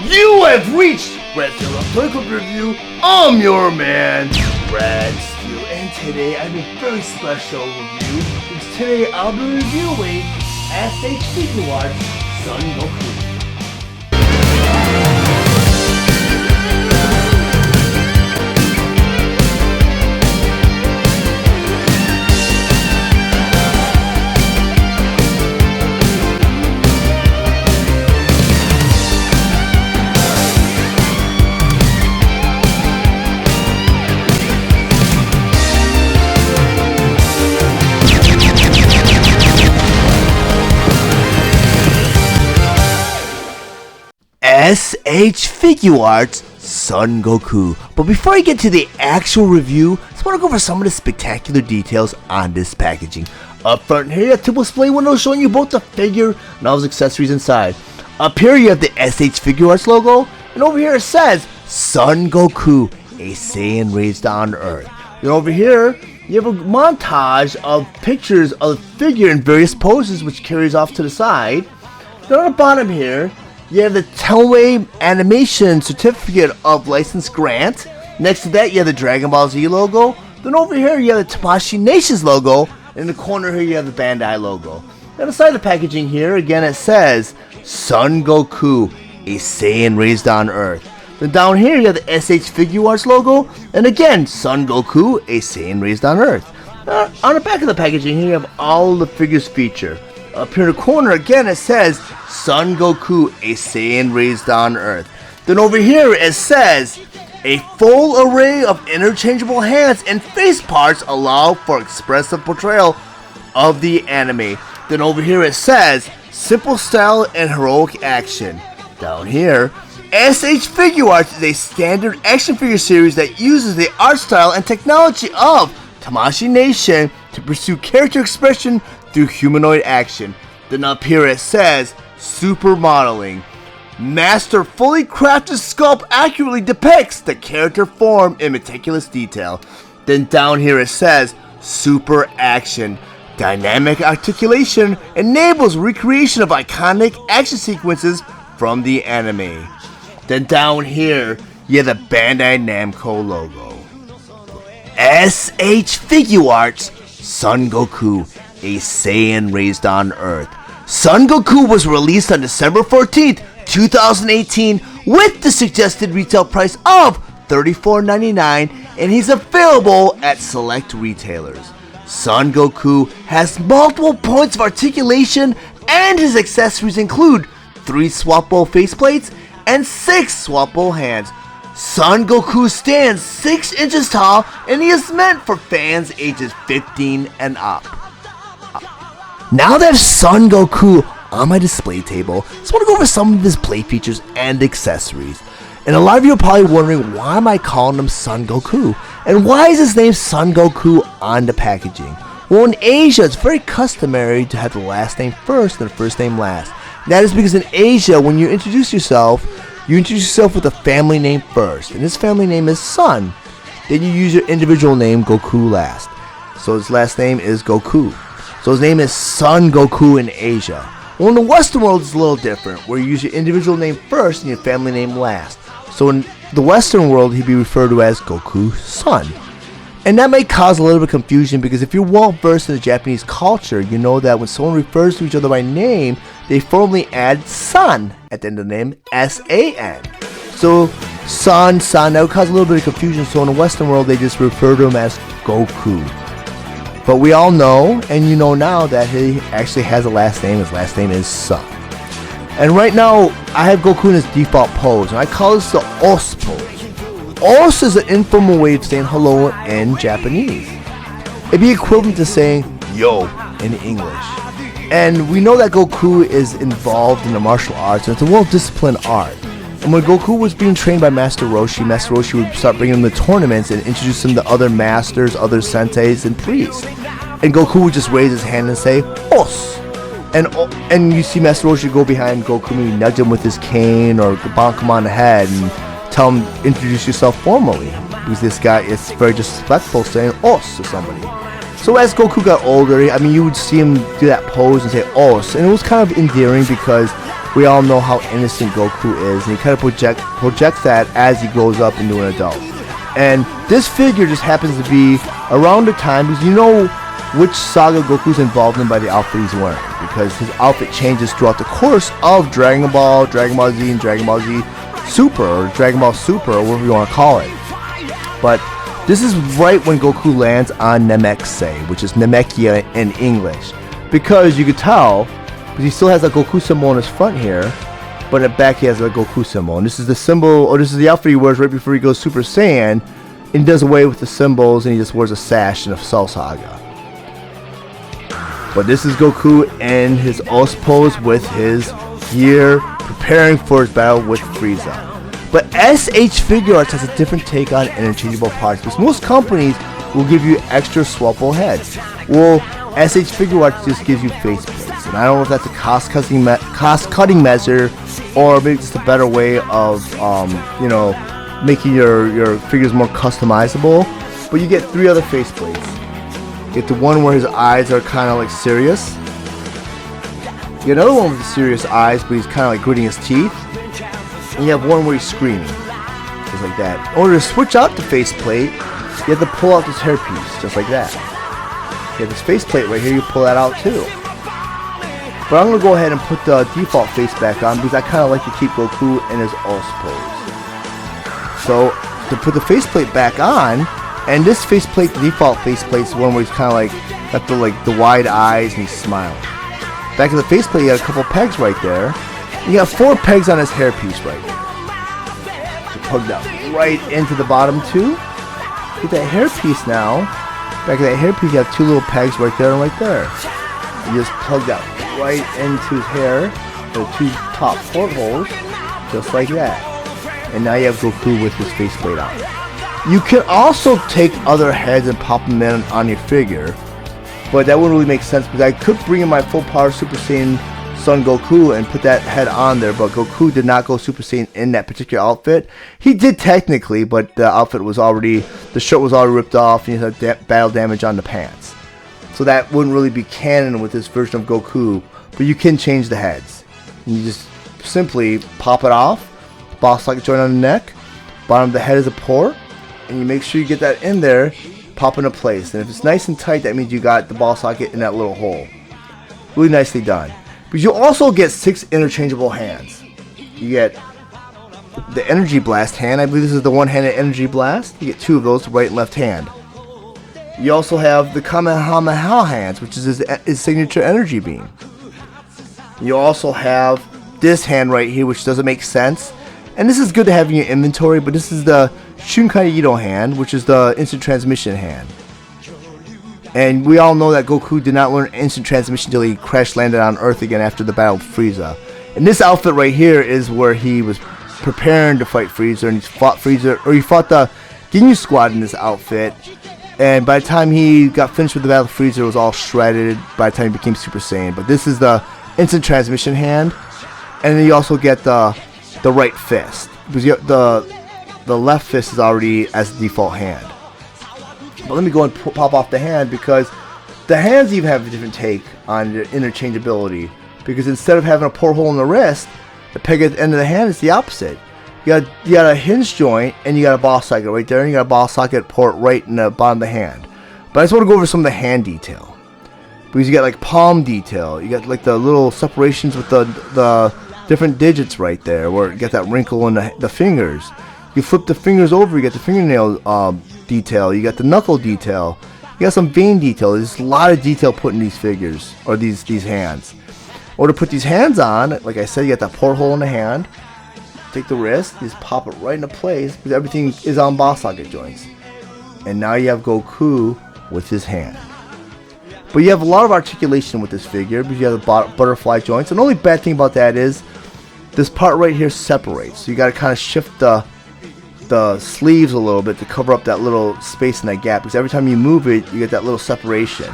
You have reached Red Steel Articulation Review. I'm your man, Red Steel, and today I have a very special review because today I'll be reviewing SH Figuarts Son Goku. SH Figuarts Son Goku. But before I get to the actual review, I just want to go over some of the spectacular details on this packaging. Up front here, you have typical display window showing you both the figure and all its accessories inside. Up here, you have the SH Figuarts logo, and over here it says Son Goku, a Saiyan raised on Earth. And over here, you have a montage of pictures of the figure in various poses, which carries off to the side. Then on the bottom here, you have the Toei Animation Certificate of License Grant. Next to that, you have the Dragonball Z logo. Then over here, you have the Tamashii Nations logo. In the corner here, you have the Bandai logo. And inside the packaging here, again, it says Son Goku, a Saiyan raised on Earth. Then down here, you have the SH Figuarts logo. And again, Son Goku, a Saiyan raised on Earth. On the back of the packaging here, you have all the figures featured. Up here in the corner, again, it says Son Goku, a Saiyan raised on Earth. Then over here, it says a full array of interchangeable hands and face parts allow for expressive portrayal of the anime. Then over here, it says simple style and heroic action. Down here, SH Figuarts is a standard action figure series that uses the art style and technology of Tamashii Nation to pursue character expression through humanoid action. Then up here it says super modeling. Master fully crafted sculpt accurately depicts the character form in meticulous detail. Then down here it says super action. Dynamic articulation enables recreation of iconic action sequences from the anime. Then down here you have the Bandai Namco logo. SH Figuarts Son Goku, a Saiyan raised on Earth. Son Goku was released on December 14th, 2018 with the suggested retail price of $34.99 and he's available at select retailers. Son Goku has multiple points of articulation and his accessories include 3 swappable faceplates and 6 swappable hands. Son Goku stands 6 inches tall and he is meant for fans ages 15 and up. Now that I have Son Goku on my display table, I just want to go over some of his play features and accessories. And a lot of you are probably wondering, why am I calling him Son Goku? And why is his name Son Goku on the packaging? Well, in Asia, it's very customary to have the last name first and the first name last. That is because in Asia, when you introduce yourself with a family name first. And his family name is Son. Then you use your individual name, Goku, last. So his last name is Goku. So his name is Son Goku in Asia. Well, in the Western world, it's a little different, where you use your individual name first and your family name last. So in the Western world, he'd be referred to as Goku Son. And that may cause a little bit of confusion because if you're well versed in the Japanese culture, you know that when someone refers to each other by name, they formally add Son at the end of the name, S-A-N. So Son, that would cause a little bit of confusion. So in the Western world, they just refer to him as Goku. But we all know, and you know now, that he actually has a last name. His last name is Son. And right now, I have Goku in his default pose, and I call this the Os pose. Os is an informal way of saying hello in Japanese. It'd be equivalent to saying yo in English. And we know that Goku is involved in the martial arts, and it's a well-disciplined art. And when Goku was being trained by Master Roshi would start bringing him to tournaments and introduce him to other masters, other senseis, and priests. And Goku would just raise his hand and say, Os! And you see Master Roshi go behind Goku, maybe nudge him with his cane or bonk him on the head and tell him, introduce yourself formally. Because this guy is very disrespectful saying Os to somebody. So as Goku got older, I mean, you would see him do that pose and say Os. And it was kind of endearing because we all know how innocent Goku is, and he kind of projects that as he grows up into an adult. And this figure just happens to be around the time, because you know which saga Goku's involved in by the outfit he's wearing, because his outfit changes throughout the course of Dragon Ball, Dragon Ball Z, and Dragon Ball Z Super, or Dragon Ball Super, or whatever you want to call it. But this is right when Goku lands on Namekusei, which is Namekia in English, because you could tell, because he still has a Goku symbol on his front here, but in the back he has a Goku symbol, and this is the symbol, or this is the outfit he wears right before he goes Super Saiyan, and he does away with the symbols, and he just wears a sash in a Cell Saga. But this is Goku in his Os pose with his gear, preparing for his battle with Frieza. But SH Figuarts has a different take on interchangeable parts, because most companies will give you extra swappable heads. Well, SH Figuarts just gives you faceplates, and I don't know if that's a cost-cutting measure, or maybe just a better way of, making your figures more customizable. But you get 3 other faceplates. You get the one where his eyes are kind of like serious. You get another one with serious eyes, but he's kind of like gritting his teeth. And you have one where he's screaming, just like that. In order to switch out the faceplate, you have to pull out this hairpiece, just like that. You have this faceplate right here, you pull that out too. But I'm going to go ahead and put the default face back on, because I kind of like to keep Goku in his Os pose. So, to put the faceplate back on, and this faceplate, the default faceplate, is one where he's kind of like, got the wide eyes and he's smiling. Back in the faceplate, you got a couple pegs right there. You got 4 pegs on his hairpiece right there. So plug that right into the bottom too. Get that hairpiece now. Back in that hairpiece, you have 2 little pegs right there and right there. You just plug that right into his hair, the 2 top portholes, just like that. And now you have Goku with his faceplate on. You can also take other heads and pop them in on your figure, but that wouldn't really make sense, because I could bring in my full power Super Saiyan Son Goku and put that head on there, but Goku did not go Super Saiyan in that particular outfit. He did technically, but the outfit was already, the shirt was already ripped off, and he had battle damage on the pants. So that wouldn't really be canon with this version of Goku, but you can change the heads. And you just simply pop it off, ball socket joint on the neck, bottom of the head is a port, and you make sure you get that in there, pop into place. And if it's nice and tight, that means you got the ball socket in that little hole. Really nicely done. But you'll also get 6 interchangeable hands. You get the Energy Blast hand. I believe this is the one-handed Energy Blast. You get 2 of those, right and left hand. You also have the Kamehameha hands, which is his signature energy beam. You also have this hand right here, which doesn't make sense. And this is good to have in your inventory, but this is the Shunkai Ito hand, which is the instant transmission hand. And we all know that Goku did not learn instant transmission until he crash landed on Earth again after the battle with Frieza. And this outfit right here is where he was preparing to fight Frieza, and he fought the Ginyu Squad in this outfit. And by the time he got finished with the battle with Frieza, it was all shredded by the time he became Super Saiyan. But this is the instant transmission hand. And then you also get the right fist, because the left fist is already as the default hand. But let me go and pop off the hand, because the hands even have a different take on their interchangeability. Because instead of having a porthole in the wrist, the peg at the end of the hand is the opposite. You got a hinge joint, and you got a ball socket right there, and you got a ball socket port right in the bottom of the hand. But I just want to go over some of the hand detail, because you got like palm detail, you got like the little separations with the different digits right there, where you got that wrinkle in the fingers. You flip the fingers over, you get the fingernail detail, you got the knuckle detail, you got some vein detail. There's a lot of detail put in these figures, or these hands. Or to put these hands on, like I said, you got that porthole in the hand. Take the wrist, just pop it right into place, because everything is on ball socket joints. And now you have Goku with his hand. But you have a lot of articulation with this figure, because you have the butterfly joints. And the only bad thing about that is this part right here separates. So you got to kind of shift the sleeves a little bit to cover up that little space in that gap, because every time you move it, you get that little separation.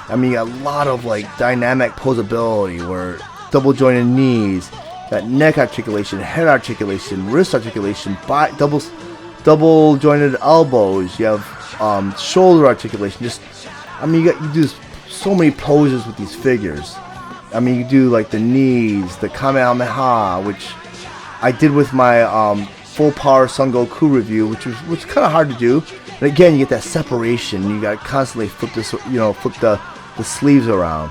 I mean, you got a lot of like dynamic posability, where double jointed knees, got neck articulation, head articulation, wrist articulation, double jointed elbows. You have shoulder articulation. Just, I mean, you do so many poses with these figures, I mean, you do like the knees, the Kamehameha, which I did with my full power Son Goku review, which was kind of hard to do. And again, you get that separation. You got to constantly flip this, flip the sleeves around.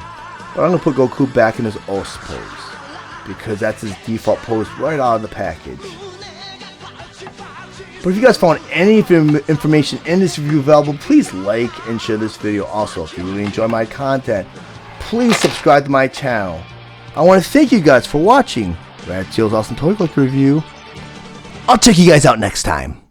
But I'm gonna put Goku back in his Os pose because that's his default pose right out of the package. But if you guys found any information in this review valuable, please like and share this video. Also, if you really enjoy my content, please subscribe to my channel. I want to thank you guys for watching Steele's Awesome Toy Collector Review. I'll check you guys out next time.